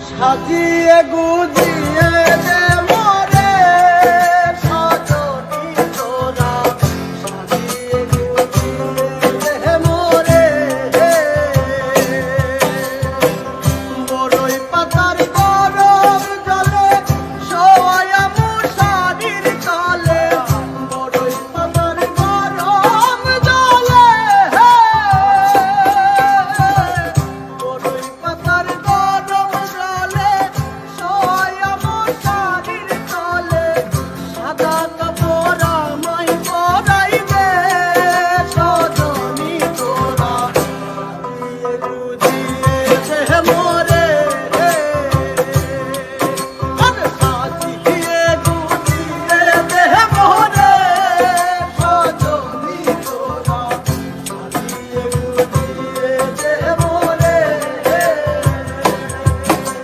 সাজিয়ে গুজিয়ে দে মোরে সজনী তোরা সাজিয়ে গুজিয়ে দে মোরে বড়ই পাতার